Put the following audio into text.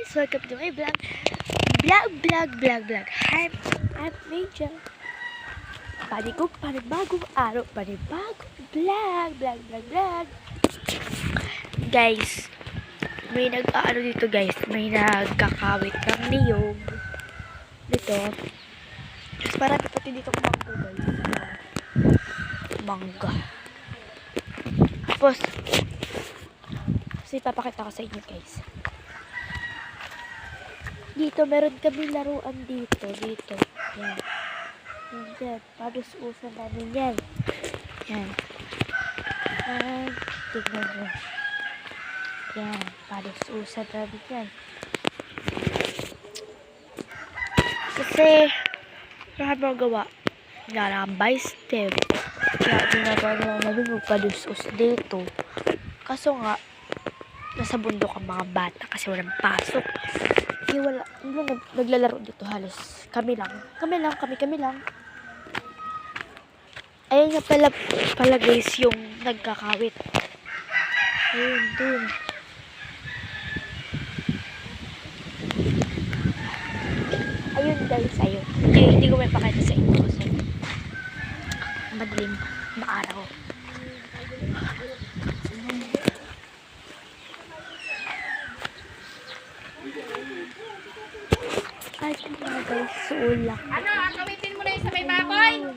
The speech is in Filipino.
guys, welcome to my vlog. Vlog. I'm Rachel. Panibagong araw, panibagong vlog. Guys, may nag-aano dito guys, may nagkakawit ng niyog. Dito. Tapos marami pati dito mangga guys. Mangga. Tapos, papakita ko sa inyo guys. Dito, meron kami laruan dito. Yan. Yan dyan. Padus-usan namin yan. Yan. Tignan nyo. Yan. Padus-usan namin yan. Kasi, wala magawa. Narambay step. Kaya ginagawa namin magpadus-us dito. Kaso nga, nasa bundok ang mga bata kasi walang pasok. Wala, naglalaro dito halos. Kami lang. Ayun nga pala guys yung nagkakawit. Ayun, dun. Ayun guys, ayun. Hindi ko may pakita sa inyo kasi madilim, maaraw. Ay, mga guys, suulak. Ano, gamitin mo na yung sa may baboy?